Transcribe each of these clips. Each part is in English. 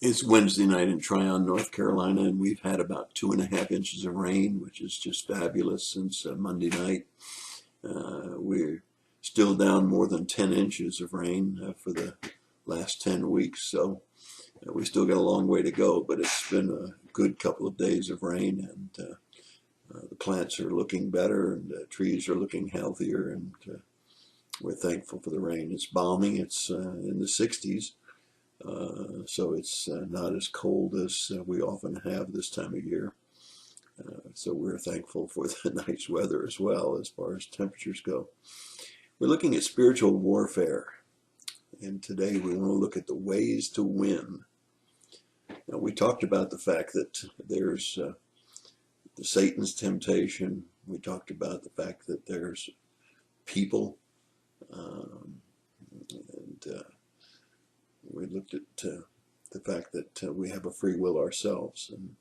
It's Wednesday night in Tryon, North Carolina, and we've had about 2.5 inches of rain, which is just fabulous since Monday night. We're still down more than 10 inches of rain for the last 10 weeks, so we still got a long way to go, but it's been a good couple of days of rain, and the plants are looking better, and the trees are looking healthier, and we're thankful for the rain. It's balmy, it's in the 60s. So it's not as cold as we often have this time of year. So we're thankful for the nice weather as well as far as temperatures go. We're looking at spiritual warfare, and today we want to look at the ways to win. Now, we talked about the fact that there's the Satan's temptation. We talked about the fact that there's people, and we looked at the fact that we have a free will ourselves. And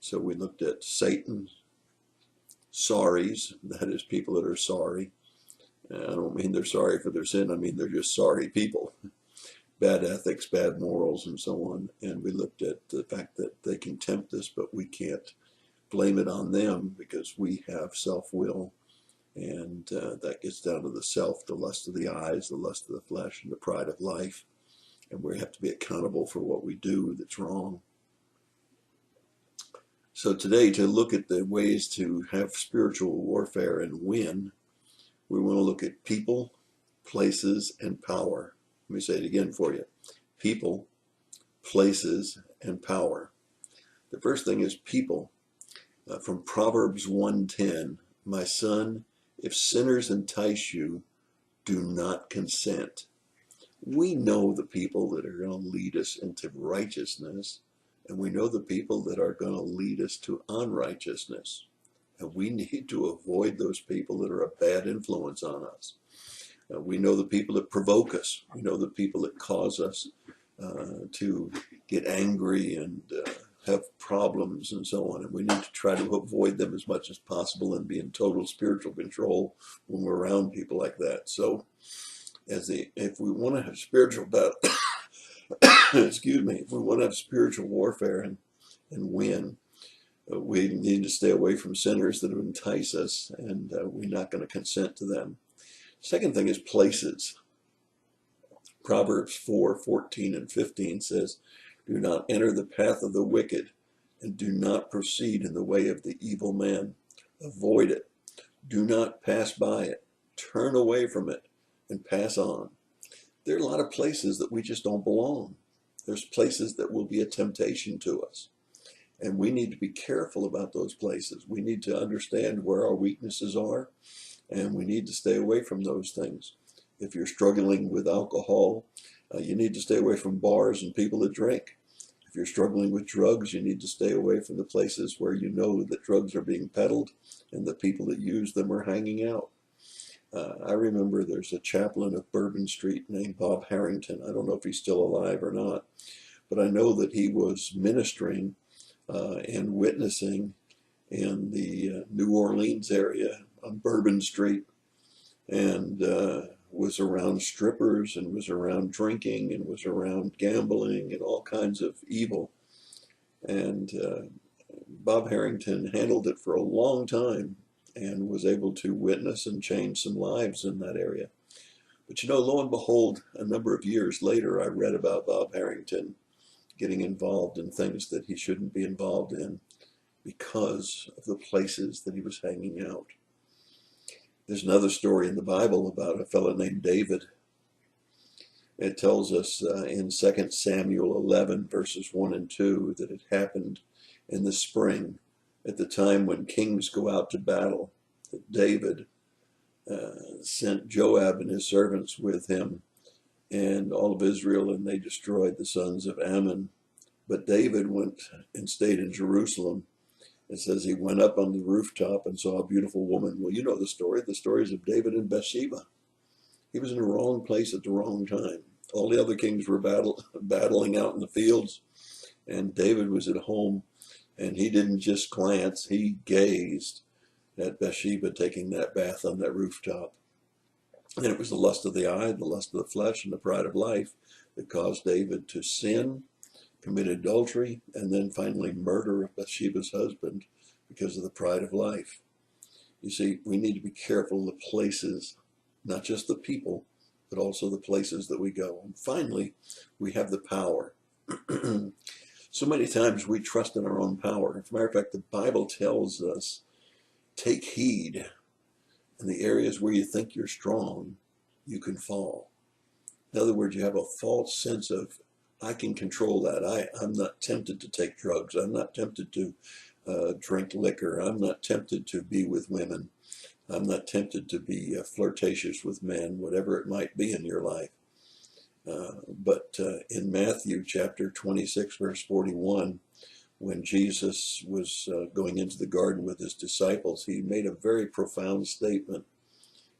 so we looked at Satan, sorries, that is people that are sorry. I don't mean they're sorry for their sin, I mean they're just sorry people. Bad ethics, bad morals, and so on. And we looked at the fact that they can tempt us, but we can't blame it on them because we have self-will. And that gets down to the self, the lust of the eyes, the lust of the flesh, and the pride of life. And we have to be accountable for what we do that's wrong. So today, to look at the ways to have spiritual warfare and win, we want to look at people, places, and power. Let me say it again for you. People, places, and power. The first thing is people. From Proverbs 1:10, my son, if sinners entice you, do not consent. We know the people that are going to lead us into righteousness, and we know the people that are going to lead us to unrighteousness. And we need to avoid those people that are a bad influence on us. We know the people that provoke us. We know the people that cause us to get angry and have problems and so on. And we need to try to avoid them as much as possible and be in total spiritual control when we're around people like that. So if we want to have spiritual battle, excuse me, if we want to have spiritual warfare and win, we need to stay away from sinners that entice us, and we're not going to consent to them. Second thing is places. Proverbs 4:14 and 15 says, do not enter the path of the wicked, and do not proceed in the way of the evil man. Avoid it. Do not pass by it. Turn away from it and pass on. There are a lot of places that we just don't belong. There's places that will be a temptation to us. And we need to be careful about those places. We need to understand where our weaknesses are, and we need to stay away from those things. If you're struggling with alcohol, you need to stay away from bars and people that drink. If you're struggling with drugs, you need to stay away from the places where you know that drugs are being peddled and the people that use them are hanging out. I remember there's a chaplain of Bourbon Street named Bob Harrington. I don't know if he's still alive or not, but I know that he was ministering and witnessing in the New Orleans area on Bourbon Street, and was around strippers and was around drinking and was around gambling and all kinds of evil. And Bob Harrington handled it for a long time and was able to witness and change some lives in that area. But lo and behold, a number of years later, I read about Bob Harrington getting involved in things that he shouldn't be involved in because of the places that he was hanging out. There's another story in the Bible about a fellow named David. It tells us in 2 Samuel 11, verses 1 and 2, that it happened in the spring, at the time when kings go out to battle, that David sent Joab and his servants with him and all of Israel, and they destroyed the sons of Ammon. But David went and stayed in Jerusalem. It says he went up on the rooftop and saw a beautiful woman. Well, you know the story. The stories of David and Bathsheba. He was in the wrong place at the wrong time. All the other kings were battling out in the fields, and David was at home, and he didn't just glance, he gazed at Bathsheba taking that bath on that rooftop. And it was the lust of the eye, the lust of the flesh, and the pride of life that caused David to sin, committed adultery, and then finally murder of Bathsheba's husband because of the pride of life. You see, we need to be careful of the places, not just the people, but also the places that we go. And finally, we have the power. So many times we trust in our own power. As a matter of fact, the Bible tells us, take heed. In the areas where you think you're strong, you can fall. In other words, you have a false sense of, I can control that. I'm not tempted to take drugs. I'm not tempted to drink liquor. I'm not tempted to be with women. I'm not tempted to be flirtatious with men, whatever it might be in your life. But in Matthew chapter 26, verse 41, when Jesus was going into the garden with his disciples, he made a very profound statement.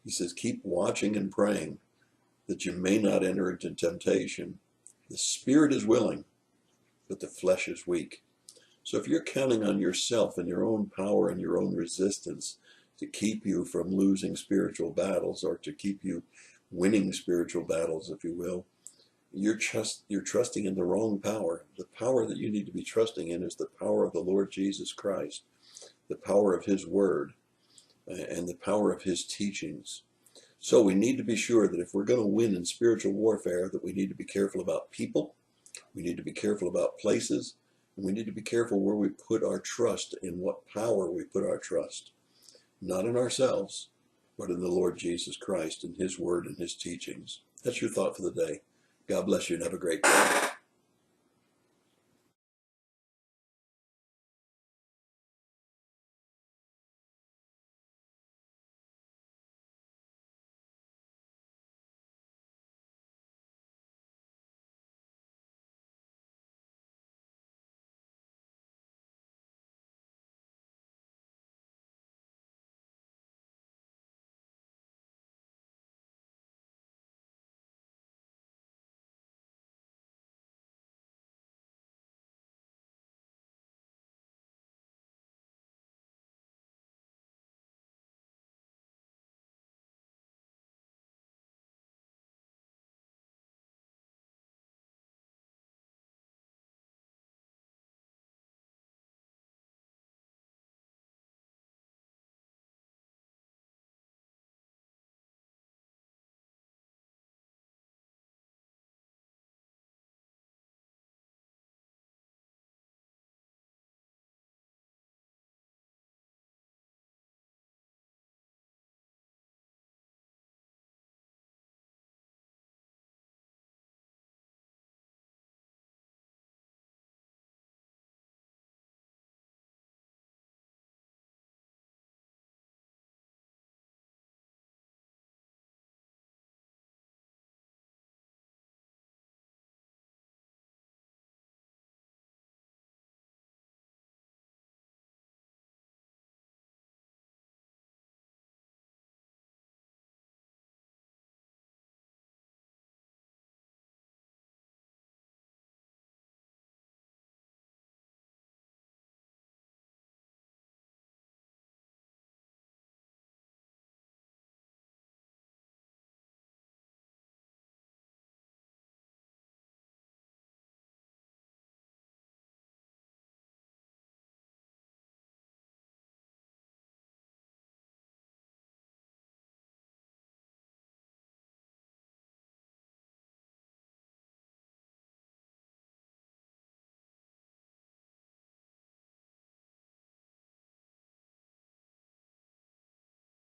He says, keep watching and praying that you may not enter into temptation. The spirit is willing, but the flesh is weak. So if you're counting on yourself and your own power and your own resistance to keep you from losing spiritual battles, or to keep you winning spiritual battles, if you will, you're trusting in the wrong power. The power that you need to be trusting in is the power of the Lord Jesus Christ, the power of his word, and the power of his teachings. So we need to be sure that if we're going to win in spiritual warfare, that we need to be careful about people, we need to be careful about places, and we need to be careful where we put our trust, in what power we put our trust. Not in ourselves, but in the Lord Jesus Christ and his word and his teachings. That's your thought for the day. God bless you and have a great day.